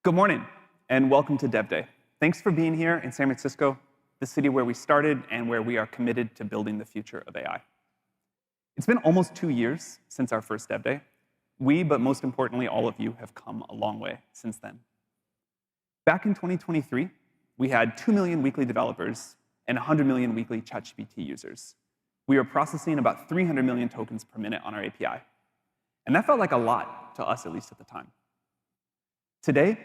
Good morning, and welcome to Dev Day. Thanks for being here in San Francisco, the city where we started and where we are committed to building the future of AI. It's been almost 2 years since our first Dev Day. We, but most importantly, all of you, have come a long way since then. Back in 2023, we had 2 million weekly developers and 100 million weekly ChatGPT users. We were processing about 300 million tokens per minute on our API. And that felt like a lot, to us at least at the time. Today,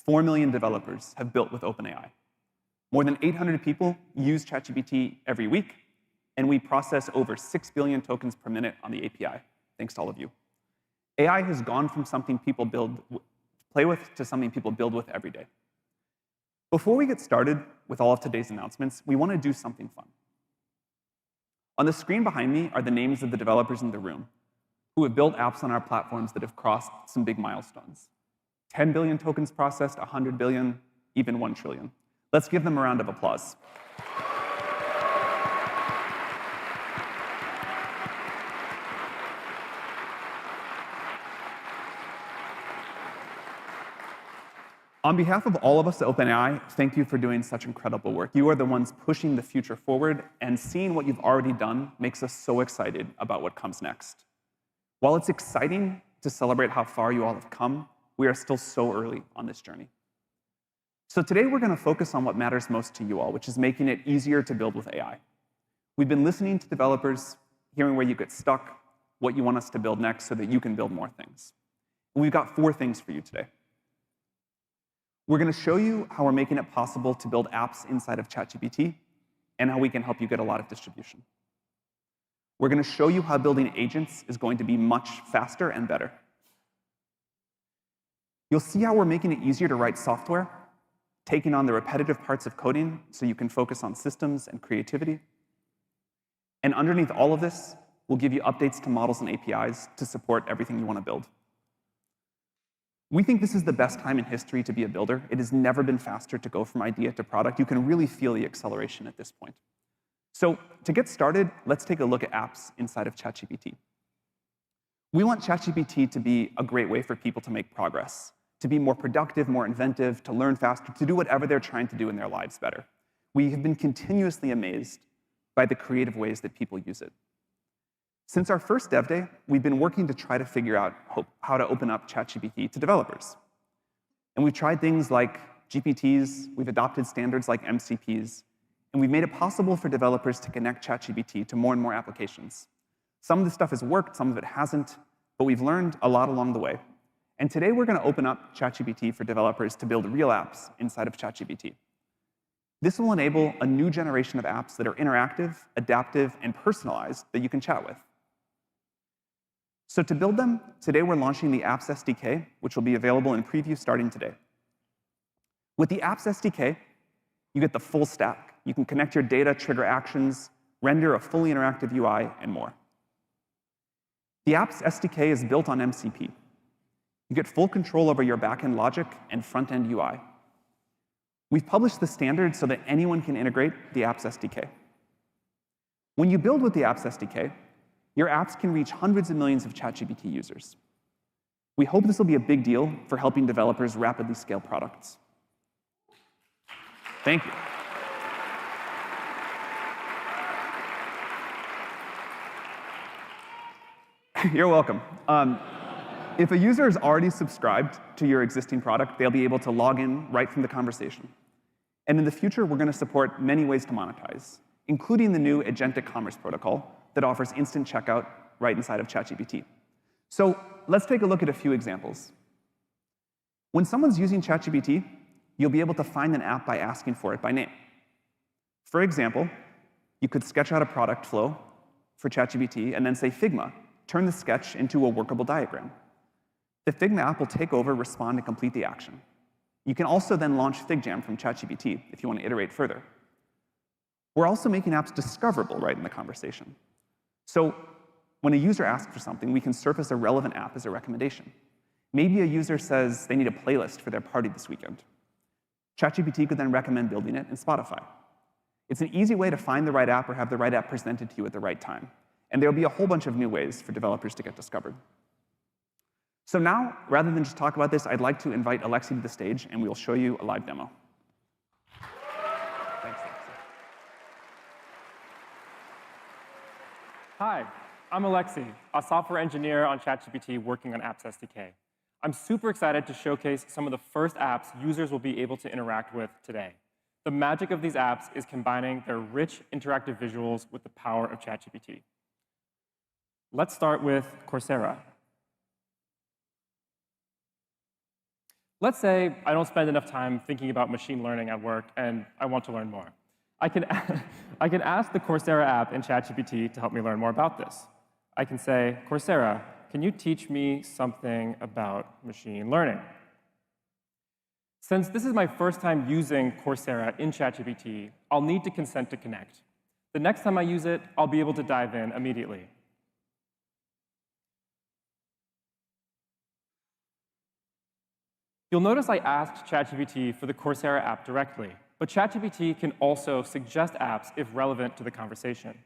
4 million developers have built with OpenAI. More than 800 people use ChatGPT every week, and we process over 6 billion tokens per minute on the API, thanks to all of you. AI has gone from something people play with to something people build with every day. Before we get started with all of today's announcements, we want to do something fun. On the screen behind me are the names of the developers in the room who have built apps on our platforms that have crossed some big milestones. 10 billion tokens processed, 100 billion, even 1 trillion. Let's give them a round of applause. On behalf of all of us at OpenAI, thank you for doing such incredible work. You are the ones pushing the future forward, and seeing what you've already done makes us so excited about what comes next. While it's exciting to celebrate how far you all have come, we are still so early on this journey. So today we're going to focus on what matters most to you all, which is making it easier to build with AI. We've been listening to developers, hearing where you get stuck, what you want us to build next so that you can build more things. And we've got 4 things for you today. We're going to show you how we're making it possible to build apps inside of ChatGPT and how we can help you get a lot of distribution. We're going to show you how building agents is going to be much faster and better. You'll see how we're making it easier to write software, taking on the repetitive parts of coding so you can focus on systems and creativity. And underneath all of this, we'll give you updates to models and APIs to support everything you want to build. We think this is the best time in history to be a builder. It has never been faster to go from idea to product. You can really feel the acceleration at this point. So to get started, let's take a look at apps inside of ChatGPT. We want ChatGPT to be a great way for people to make progress, to be more productive, more inventive, to learn faster, to do whatever they're trying to do in their lives better. We have been continuously amazed by the creative ways that people use it. Since our first Dev Day, we've been working to try to figure out how to open up ChatGPT to developers. And we've tried things like GPTs, we've adopted standards like MCPs, and we've made it possible for developers to connect ChatGPT to more and more applications. Some of this stuff has worked, some of it hasn't, but we've learned a lot along the way. And today we're going to open up ChatGPT for developers to build real apps inside of ChatGPT. This will enable a new generation of apps that are interactive, adaptive, and personalized that you can chat with. So to build them, today we're launching the Apps SDK, which will be available in preview starting today. With the Apps SDK, you get the full stack. You can connect your data, trigger actions, render a fully interactive UI, and more. The Apps SDK is built on MCP. You get full control over your backend logic and front-end UI. We've published the standard so that anyone can integrate the Apps SDK. When you build with the Apps SDK, your apps can reach hundreds of millions of ChatGPT users. We hope this will be a big deal for helping developers rapidly scale products. Thank you. You're welcome. If a user is already subscribed to your existing product, they'll be able to log in right from the conversation. And in the future, we're going to support many ways to monetize, including the new agentic commerce protocol that offers instant checkout right inside of ChatGPT. So let's take a look at a few examples. When someone's using ChatGPT, you'll be able to find an app by asking for it by name. For example, you could sketch out a product flow for ChatGPT and then say, Figma, turn the sketch into a workable diagram. The Figma app will take over, respond, and complete the action. You can also then launch FigJam from ChatGPT if you want to iterate further. We're also making apps discoverable right in the conversation. So when a user asks for something, we can surface a relevant app as a recommendation. Maybe a user says they need a playlist for their party this weekend. ChatGPT could then recommend building it in Spotify. It's an easy way to find the right app or have the right app presented to you at the right time. And there will be a whole bunch of new ways for developers to get discovered. So now, rather than just talk about this, I'd like to invite Alexi to the stage, and we'll show you a live demo. Thanks, Alexi. Hi, I'm Alexi, a software engineer on ChatGPT working on Apps SDK. I'm super excited to showcase some of the first apps users will be able to interact with today. The magic of these apps is combining their rich interactive visuals with the power of ChatGPT. Let's start with Coursera. Let's say I don't spend enough time thinking about machine learning at work, and I want to learn more. I can ask the Coursera app in ChatGPT to help me learn more about this. I can say, Coursera, can you teach me something about machine learning? Since this is my first time using Coursera in ChatGPT, I'll need to consent to connect. The next time I use it, I'll be able to dive in immediately. You'll notice I asked ChatGPT for the Coursera app directly, but ChatGPT can also suggest apps if relevant to the conversation.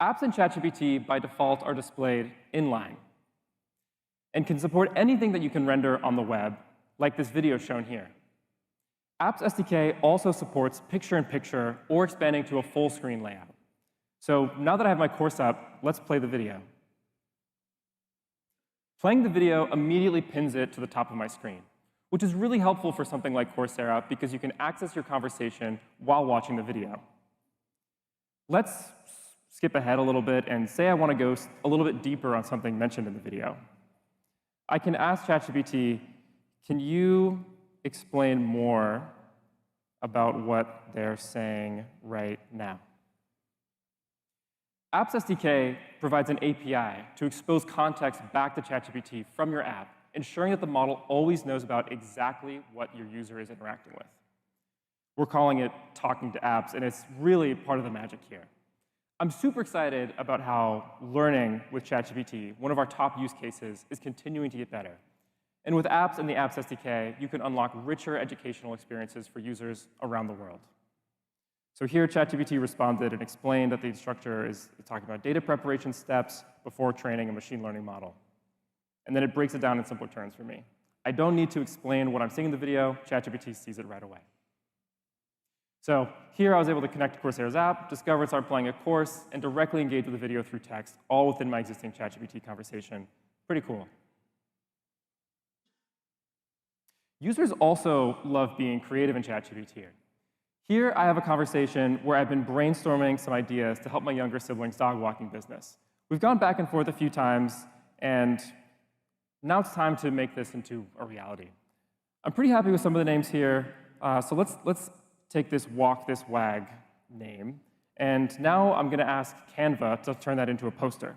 Apps in ChatGPT, by default, are displayed inline and can support anything that you can render on the web, like this video shown here. Apps SDK also supports picture-in-picture or expanding to a full-screen layout. So now that I have my course up, let's play the video. Playing the video immediately pins it to the top of my screen, which is really helpful for something like Coursera because you can access your conversation while watching the video. Let's skip ahead a little bit and say I want to go a little bit deeper on something mentioned in the video. I can ask ChatGPT, can you explain more about what they're saying right now? Apps SDK provides an API to expose context back to ChatGPT from your app, ensuring that the model always knows about exactly what your user is interacting with. We're calling it talking to apps, and it's really part of the magic here. I'm super excited about how learning with ChatGPT, one of our top use cases, is continuing to get better. And with apps in the Apps SDK, you can unlock richer educational experiences for users around the world. So here, ChatGPT responded and explained that the instructor is talking about data preparation steps before training a machine learning model. And then it breaks it down in simpler terms for me. I don't need to explain what I'm seeing in the video. ChatGPT sees it right away. So here, I was able to connect to Coursera's app, discover and start playing a course, and directly engage with the video through text, all within my existing ChatGPT conversation. Pretty cool. Users also love being creative in ChatGPT. Here, I have a conversation where I've been brainstorming some ideas to help my younger sibling's dog walking business. We've gone back and forth a few times, and now it's time to make this into a reality. I'm pretty happy with some of the names here, so let's take this walk, this wag name, and now I'm going to ask Canva to turn that into a poster.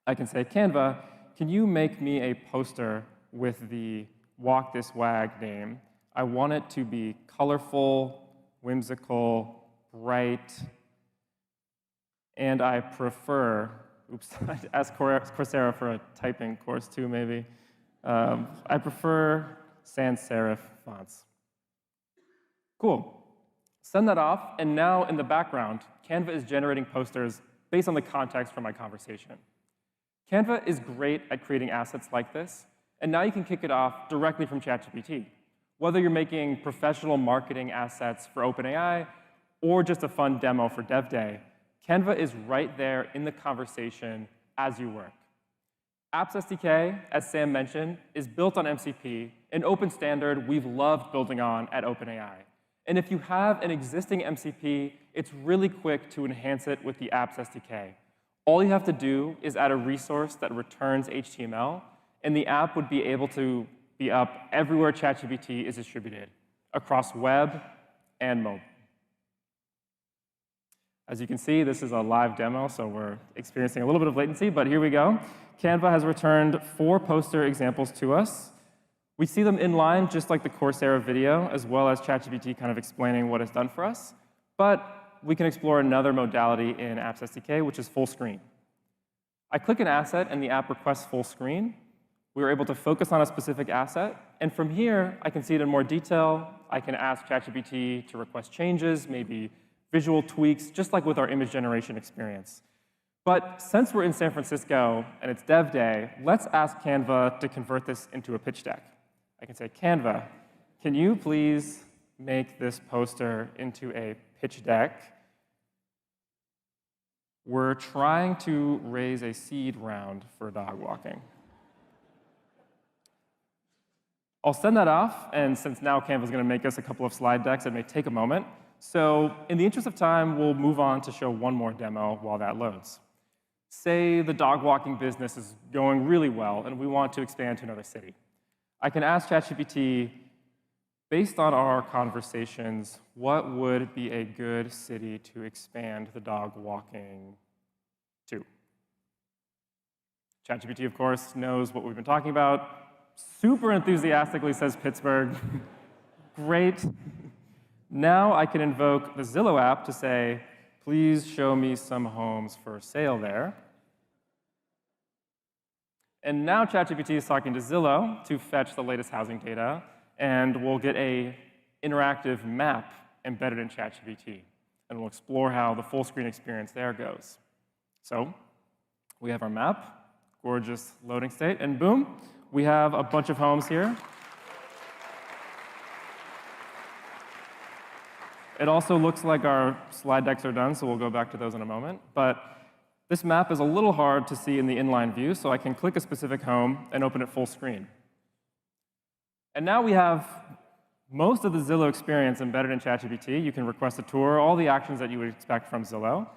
I can say, Canva, can you make me a poster with the walk, this wag name? I want it to be colorful, whimsical, bright, and I prefer, oops, I'd ask Coursera for a typing course too, maybe. I prefer sans serif fonts. Cool. Send that off, and now in the background, Canva is generating posters based on the context from my conversation. Canva is great at creating assets like this, and now you can kick it off directly from ChatGPT. Whether you're making professional marketing assets for OpenAI or just a fun demo for Dev Day, Canva is right there in the conversation as you work. Apps SDK, as Sam mentioned, is built on MCP, an open standard we've loved building on at OpenAI. And if you have an existing MCP, it's really quick to enhance it with the Apps SDK. All you have to do is add a resource that returns HTML, and the app would be able to be up everywhere ChatGPT is distributed, across web and mobile. As you can see, this is a live demo, so we're experiencing a little bit of latency, but here we go. Canva has returned 4 poster examples to us. We see them in line, just like the Coursera video, as well as ChatGPT kind of explaining what it's done for us. But we can explore another modality in Apps SDK, which is full screen. I click an asset, and the app requests full screen. We were able to focus on a specific asset. And from here, I can see it in more detail. I can ask ChatGPT to request changes, maybe visual tweaks, just like with our image generation experience. But since we're in San Francisco and it's Dev Day, let's ask Canva to convert this into a pitch deck. I can say, Canva, can you please make this poster into a pitch deck? We're trying to raise a seed round for dog walking. I'll send that off, and since now Canva's going to make us a couple of slide decks, it may take a moment. So in the interest of time, we'll move on to show one more demo while that loads. Say the dog walking business is going really well, and we want to expand to another city. I can ask ChatGPT, based on our conversations, what would be a good city to expand the dog walking to? ChatGPT, of course, knows what we've been talking about. Super enthusiastically says Pittsburgh. Great. Now I can invoke the Zillow app to say, please show me some homes for sale there. And now ChatGPT is talking to Zillow to fetch the latest housing data, and we'll get an interactive map embedded in ChatGPT. And we'll explore how the full screen experience there goes. So we have our map, gorgeous loading state, and boom, we have a bunch of homes here. It also looks like our slide decks are done, so we'll go back to those in a moment. But this map is a little hard to see in the inline view, so I can click a specific home and open it full screen. And now we have most of the Zillow experience embedded in ChatGPT. You can request a tour, all the actions that you would expect from Zillow.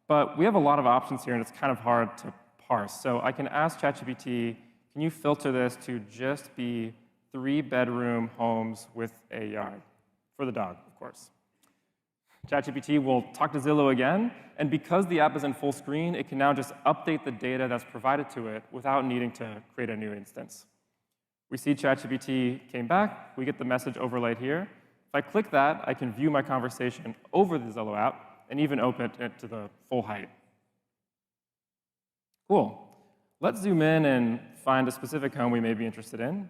But we have a lot of options here, and it's kind of hard to parse. So I can ask ChatGPT, can you filter this to just be 3-bedroom homes with a yard? For the dog, of course. ChatGPT will talk to Zillow again, and because the app is in full screen, it can now just update the data that's provided to it without needing to create a new instance. We see ChatGPT came back. We get the message overlaid here. If I click that, I can view my conversation over the Zillow app and even open it to the full height. Cool. Let's zoom in and find a specific home we may be interested in.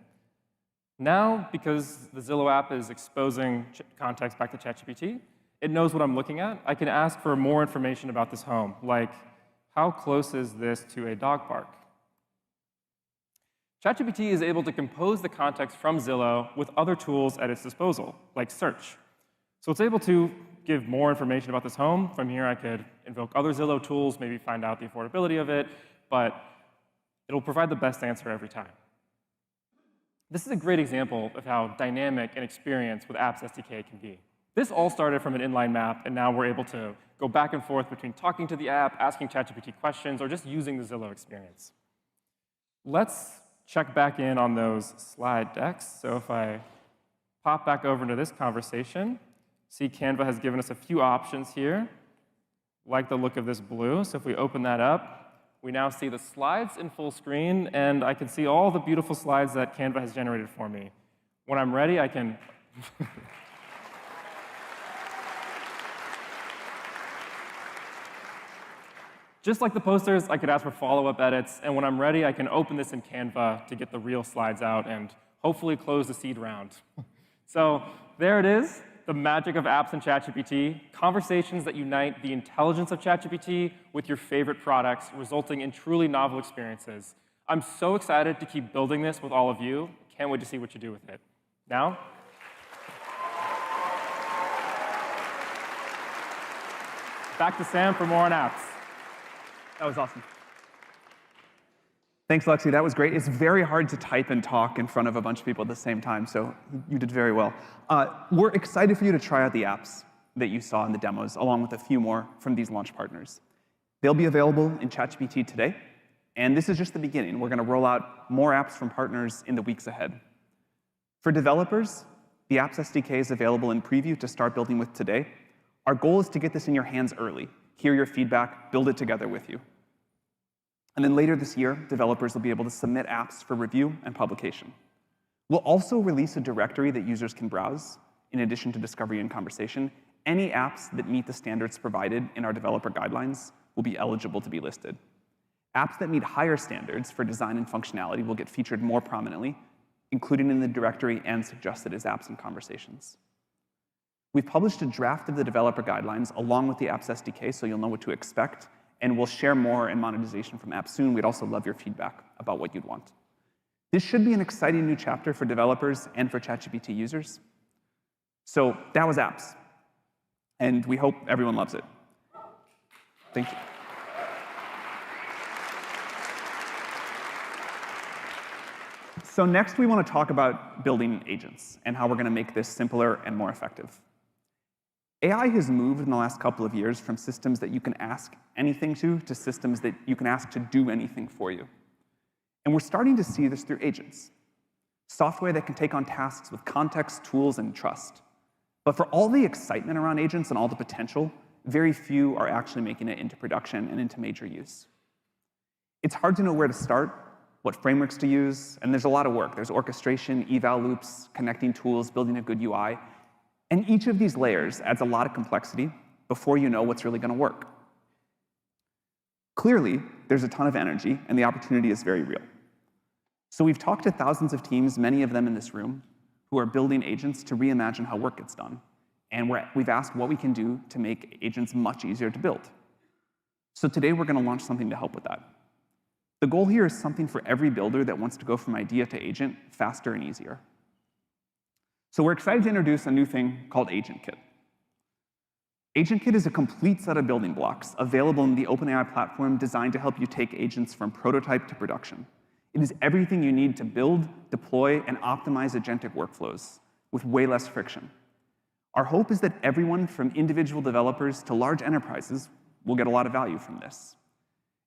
Now, because the Zillow app is exposing context back to ChatGPT, it knows what I'm looking at. I can ask for more information about this home, like how close is this to a dog park? ChatGPT is able to compose the context from Zillow with other tools at its disposal, like search. So it's able to give more information about this home. From here, I could invoke other Zillow tools, maybe find out the affordability of it, but it'll provide the best answer every time. This is a great example of how dynamic an experience with Apps SDK can be. This all started from an inline map, and now we're able to go back and forth between talking to the app, asking ChatGPT questions, or just using the Zillow experience. Let's check back in on those slide decks. So if I pop back over into this conversation, see Canva has given us a few options here. Like the look of this blue. So if we open that up, we now see the slides in full screen, and I can see all the beautiful slides that Canva has generated for me. When I'm ready, I can just like the posters, I could ask for follow-up edits, and when I'm ready, I can open this in Canva to get the real slides out and hopefully close the seed round. So there it is, the magic of apps and ChatGPT, conversations that unite the intelligence of ChatGPT with your favorite products, resulting in truly novel experiences. I'm so excited to keep building this with all of you. Can't wait to see what you do with it. Now, back to Sam for more on apps. That was awesome. Thanks, Lexi. That was great. It's very hard to type and talk in front of a bunch of people at the same time, so you did very well. We're excited for you to try out the apps that you saw in the demos, along with a few more from these launch partners. They'll be available in ChatGPT today, and this is just the beginning. We're going to roll out more apps from partners in the weeks ahead. For developers, the Apps SDK is available in preview to start building with today. Our goal is to get this in your hands early, hear your feedback, build it together with you. And then later this year, developers will be able to submit apps for review and publication. We'll also release a directory that users can browse, in addition to discovery and conversation. Any apps that meet the standards provided in our developer guidelines will be eligible to be listed. Apps that meet higher standards for design and functionality will get featured more prominently, including in the directory and suggested as apps and conversations. We've published a draft of the developer guidelines along with the Apps SDK, so you'll know what to expect. and we'll share more in monetization from apps soon. We'd also love your feedback about what you'd want. This should be an exciting new chapter for developers and for ChatGPT users. So that was apps, and we hope everyone loves it. Thank you. So next, we want to talk about building agents and how we're going to make this simpler and more effective. AI has moved in the last couple of years from systems that you can ask anything to systems that you can ask to do anything for you. And we're starting to see this through agents, software that can take on tasks with context, tools, and trust. But for all the excitement around agents and all the potential, very few are actually making it into production and into major use. It's hard to know where to start, what frameworks to use, and there's a lot of work. There's orchestration, eval loops, connecting tools, building a good UI. And each of these layers adds a lot of complexity before you know what's really going to work. Clearly, there's a ton of energy, and the opportunity is very real. So we've talked to thousands of teams, many of them in this room, who are building agents to reimagine how work gets done. And we've asked what we can do to make agents much easier to build. So today, we're going to launch something to help with that. The goal here is something for every builder that wants to go from idea to agent faster and easier. So we're excited to introduce a new thing called AgentKit. AgentKit is a complete set of building blocks available in the OpenAI platform designed to help you take agents from prototype to production. It is everything you need to build, deploy, and optimize agentic workflows with way less friction. Our hope is that everyone from individual developers to large enterprises will get a lot of value from this.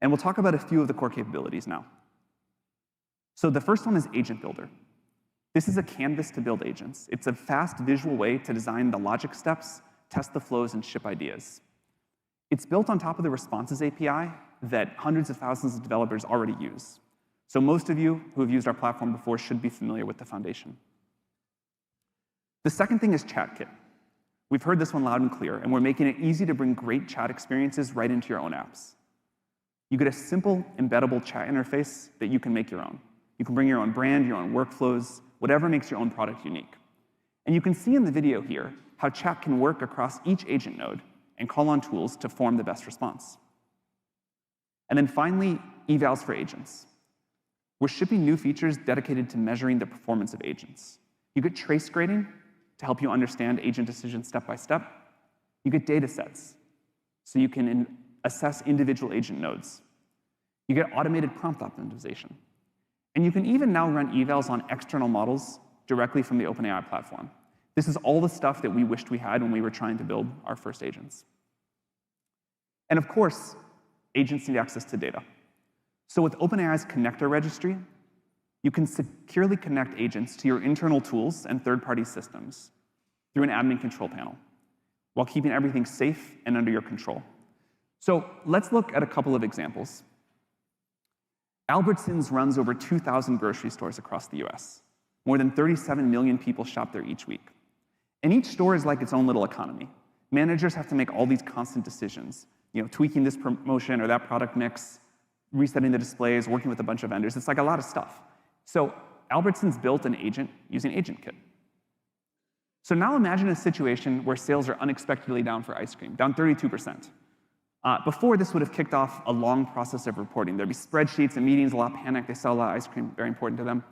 And we'll talk about a few of the core capabilities now. So the first one is Agent Builder. This is a canvas to build agents. It's a fast visual way to design the logic steps, test the flows, and ship ideas. It's built on top of the Responses API that hundreds of thousands of developers already use. So most of you who have used our platform before should be familiar with the foundation. The second thing is ChatKit. We've heard this one loud and clear, and we're making it easy to bring great chat experiences right into your own apps. You get a simple, embeddable chat interface that you can make your own. You can bring your own brand, your own workflows, whatever makes your own product unique. And you can see in the video here how chat can work across each agent node and call on tools to form the best response. And then finally, evals for agents. We're shipping new features dedicated to measuring the performance of agents. You get trace grading to help you understand agent decisions step by step. You get data sets, so you can assess individual agent nodes. You get automated prompt optimization. And you can even now run evals on external models directly from the OpenAI platform. This is all the stuff that we wished we had when we were trying to build our first agents. And of course, agents need access to data. So with OpenAI's connector registry, you can securely connect agents to your internal tools and third-party systems through an admin control panel, while keeping everything safe and under your control. So let's look at a couple of examples. Albertsons runs over 2,000 grocery stores across the US. More than 37 million people shop there each week. And each store is like its own little economy. Managers have to make all these constant decisions, tweaking this promotion or that product mix, resetting the displays, working with a bunch of vendors. It's like a lot of stuff. So Albertsons built an agent using AgentKit. So now imagine a situation where sales are unexpectedly down for ice cream, down 32%. Before, this would have kicked off a long process of reporting. There'd be spreadsheets and meetings, a lot of panic. They sell a lot of ice cream, very important to them.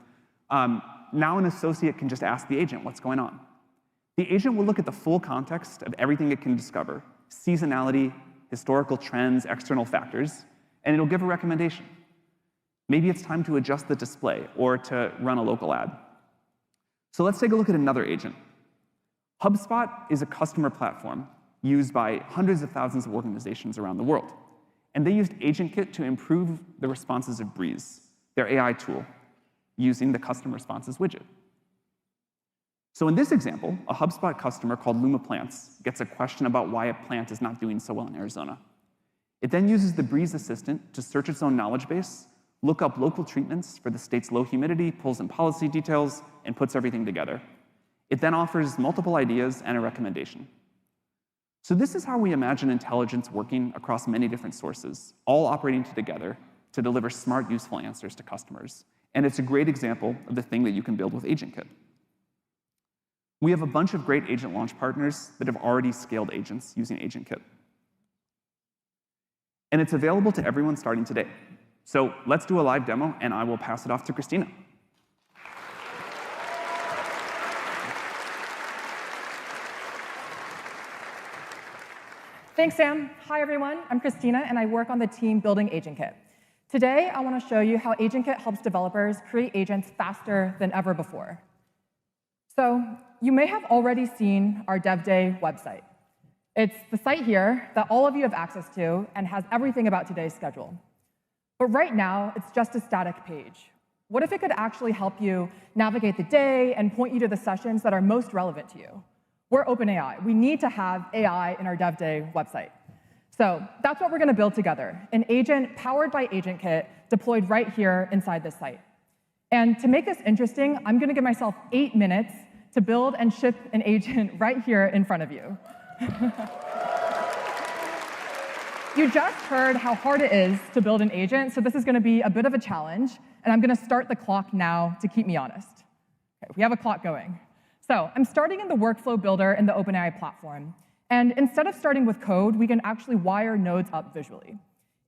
Now an associate can just ask the agent what's going on. The agent will look at the full context of everything it can discover, seasonality, historical trends, external factors, and it'll give a recommendation. Maybe it's time to adjust the display or to run a local ad. So let's take a look at another agent. HubSpot is a customer platform used by hundreds of thousands of organizations around the world. And they used AgentKit to improve the responses of Breeze, their AI tool, using the custom responses widget. So in this example, a HubSpot customer called Luma Plants gets a question about why a plant is not doing so well in Arizona. It then uses the Breeze assistant to search its own knowledge base, look up local treatments for the state's low humidity, pulls in policy details, and puts everything together. It then offers multiple ideas and a recommendation. So this is how we imagine intelligence working across many different sources, all operating together to deliver smart, useful answers to customers. And it's a great example of the thing that you can build with AgentKit. We have a bunch of great agent launch partners that have already scaled agents using AgentKit. And it's available to everyone starting today. So let's do a live demo, and I will pass it off to Christina. Thanks, Sam. Hi, everyone. I'm Christina, and I work on the team building AgentKit. Today, I want to show you how AgentKit helps developers create agents faster than ever before. So you may have already seen our DevDay website. It's the site here that all of you have access to and has everything about today's schedule. But right now, it's just a static page. What if it could actually help you navigate the day and point you to the sessions that are most relevant to you? We're OpenAI. We need to have AI in our DevDay website. So that's what we're going to build together, an agent powered by AgentKit deployed right here inside this site. And to make this interesting, I'm going to give myself 8 minutes to build and ship an agent right here in front of you. You just heard how hard it is to build an agent, so this is going to be a bit of a challenge, and I'm going to start the clock now to keep me honest. Okay, we have a clock going. So I'm starting in the workflow builder in the OpenAI platform. And instead of starting with code, we can actually wire nodes up visually.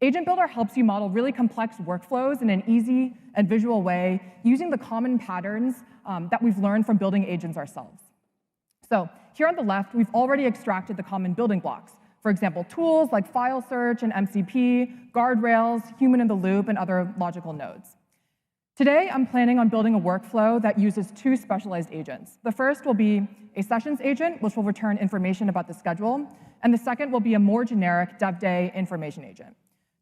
Agent Builder helps you model really complex workflows in an easy and visual way using the common patterns that we've learned from building agents ourselves. So here on the left, we've already extracted the common building blocks. For example, tools like file search and MCP, guardrails, human in the loop, and other logical nodes. Today, I'm planning on building a workflow that uses 2 specialized agents. The first will be a sessions agent, which will return information about the schedule, and the second will be a more generic DevDay information agent.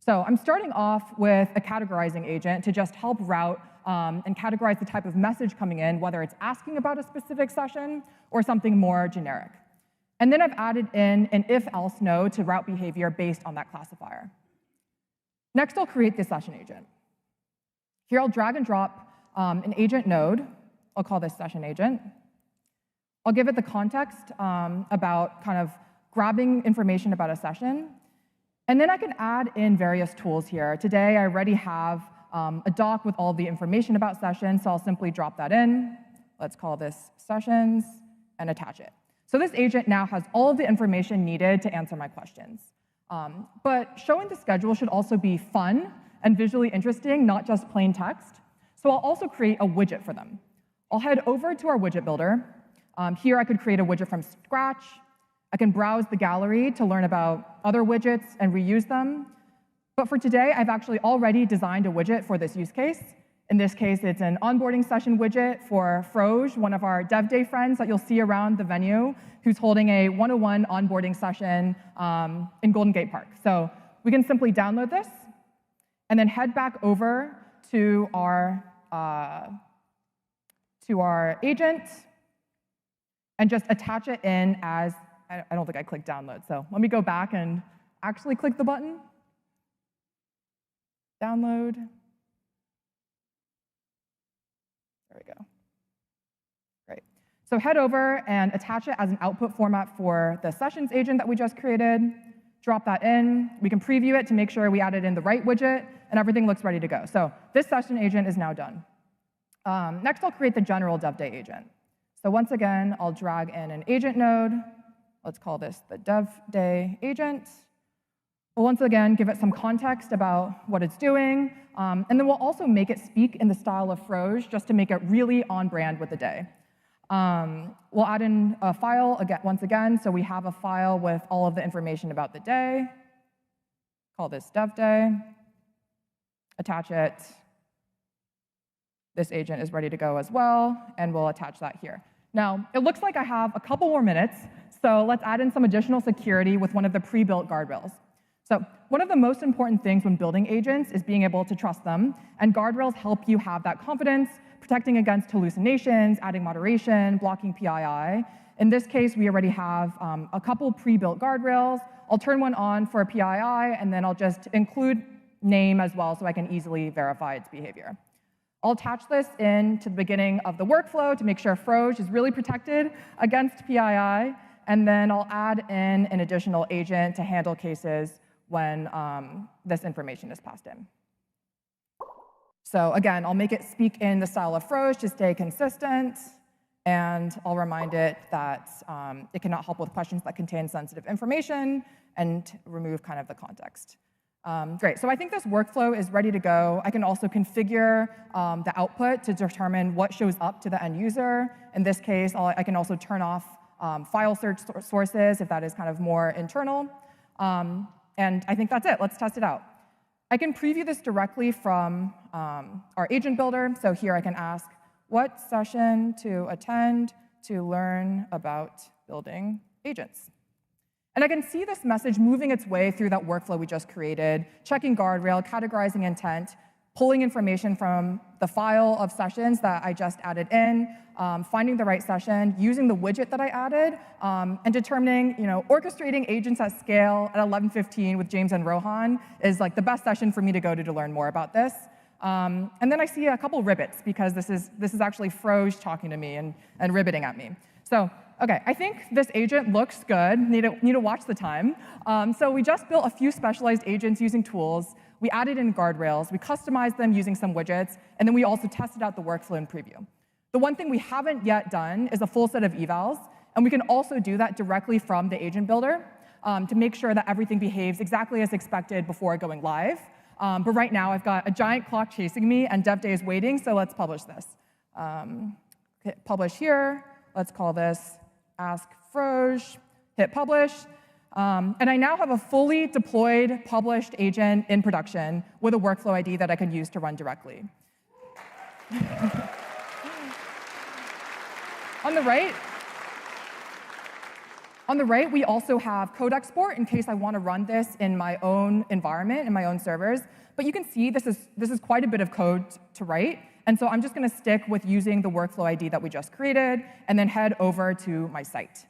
So I'm starting off with a categorizing agent to just help route and categorize the type of message coming in, whether it's asking about a specific session or something more generic. And then I've added in an if-else node to route behavior based on that classifier. Next, I'll create the session agent. Here, I'll drag and drop an agent node. I'll call this session agent. I'll give it the context about kind of grabbing information about a session. And then I can add in various tools here. Today, I already have a doc with all the information about sessions, so I'll simply drop that in. Let's call this sessions and attach it. So this agent now has all of the information needed to answer my questions. But showing the schedule should also be fun and visually interesting, not just plain text. So I'll also create a widget for them. I'll head over to our widget builder. Here I could create a widget from scratch. I can browse the gallery to learn about other widgets and reuse them. But for today, I've actually already designed a widget for this use case. In this case, it's an onboarding session widget for Froj, one of our DevDay friends that you'll see around the venue, who's holding a 101 onboarding session in Golden Gate Park. So we can simply download this and then head back over to our agent and just attach it in as, I don't think I clicked download, so let me go back and actually click the button. Download. There we go. Great. So head over and attach it as an output format for the sessions agent that we just created. Drop that in. We can preview it to make sure we added in the right widget, and everything looks ready to go. So this session agent is now done. Next, I'll create the general DevDay agent. So once again, I'll drag in an agent node. Let's call this the DevDay agent. We'll once again give it some context about what it's doing, and then we'll also make it speak in the style of Froj just to make it really on brand with the day. We'll add in a file once again, so we have a file with all of the information about the day. Call this DevDay. Attach it. This agent is ready to go as well, and we'll attach that here. Now, it looks like I have a couple more minutes, so let's add in some additional security with one of the pre-built guardrails. So one of the most important things when building agents is being able to trust them, and guardrails help you have that confidence, protecting against hallucinations, adding moderation, blocking PII. In this case, we already have a couple pre-built guardrails. I'll turn one on for a PII, and then I'll just include name as well so I can easily verify its behavior. I'll attach this in to the beginning of the workflow to make sure Froj is really protected against PII, and then I'll add in an additional agent to handle cases when this information is passed in. So again, I'll make it speak in the style of Froj to stay consistent, and I'll remind it that it cannot help with questions that contain sensitive information and remove kind of the context. Great, so I think this workflow is ready to go. I can also configure the output to determine what shows up to the end user. In this case, I can also turn off file search sources if that is kind of more internal. And I think that's it. Let's test it out. I can preview this directly from our agent builder. So here I can ask, what session to attend to learn about building agents? And I can see this message moving its way through that workflow we just created, checking guardrail, categorizing intent, pulling information from the file of sessions that I just added in, finding the right session, using the widget that I added, and determining, orchestrating agents at scale at 11:15 with James and Rohan is like the best session for me to go to learn more about this. And then I see a couple ribbits because this is actually Froge talking to me and ribbiting at me. So, okay, I think this agent looks good. Need to watch the time. So we just built a few specialized agents using tools. We added in guardrails. We customized them using some widgets. And then we also tested out the workflow in preview. The one thing we haven't yet done is a full set of evals. And we can also do that directly from the agent builder to make sure that everything behaves exactly as expected before going live. But right now, I've got a giant clock chasing me, and dev day is waiting, so let's publish this. Hit publish here. Let's call this Ask Froge. Hit publish. And I now have a fully deployed, published agent in production with a workflow ID that I can use to run directly. On the right, we also have code export in case I want to run this in my own environment, in my own servers. But you can see this is quite a bit of code to write. And so I'm just going to stick with using the workflow ID that we just created and then head over to my site.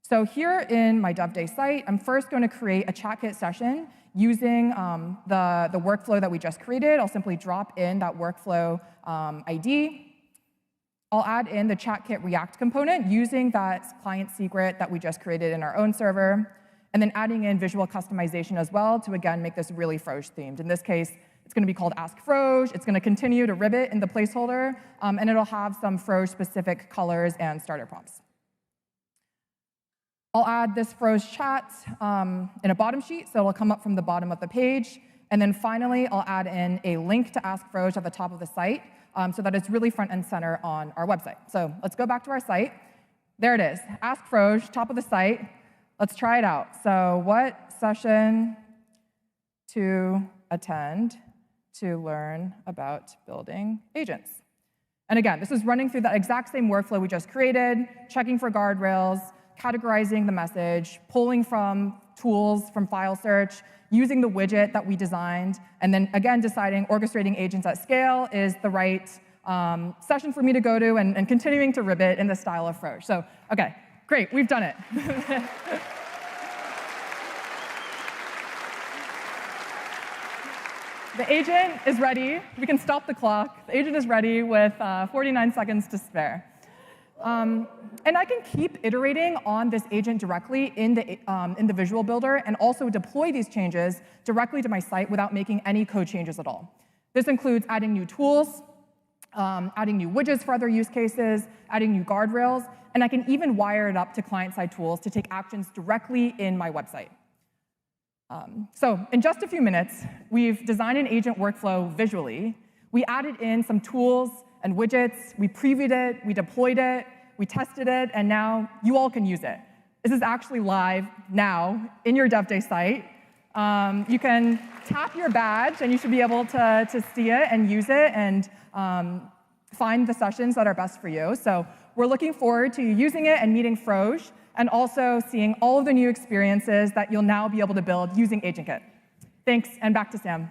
So here in my dev day site, I'm first going to create a ChatKit session using the workflow that we just created. I'll simply drop in that workflow ID. I'll add in the ChatKit React component using that client secret that we just created in our own server, and then adding in visual customization as well to, again, make this really Froge themed. In this case, it's going to be called Ask Froge. It's going to continue to ribbit in the placeholder, and it'll have some Froge-specific colors and starter prompts. I'll add this Froge chat in a bottom sheet, so it'll come up from the bottom of the page. And then finally, I'll add in a link to Ask Froge at the top of the site so that it's really front and center on our website. So let's go back to our site. There it is, Ask Froge, top of the site. Let's try it out. So what session to attend to learn about building agents? And again, this is running through that exact same workflow we just created, checking for guardrails, categorizing the message, pulling from tools from file search, using the widget that we designed, and then again deciding orchestrating agents at scale is the right session for me to go to, and continuing to ribbit in the style of Froge. So, okay, great, we've done it. The agent is ready. We can stop the clock. The agent is ready with 49 seconds to spare. And I can keep iterating on this agent directly in the visual builder and also deploy these changes directly to my site without making any code changes at all. This includes adding new tools, adding new widgets for other use cases, adding new guardrails, and I can even wire it up to client-side tools to take actions directly in my website. So in just a few minutes, we've designed an agent workflow visually. We added in some tools and widgets, we previewed it, we deployed it, we tested it, and now you all can use it. This is actually live now in your dev day site. You can tap your badge, and you should be able to see it and use it and find the sessions that are best for you. So we're looking forward to using it and meeting Froge, and also seeing all of the new experiences that you'll now be able to build using AgentKit. Thanks, and back to Sam.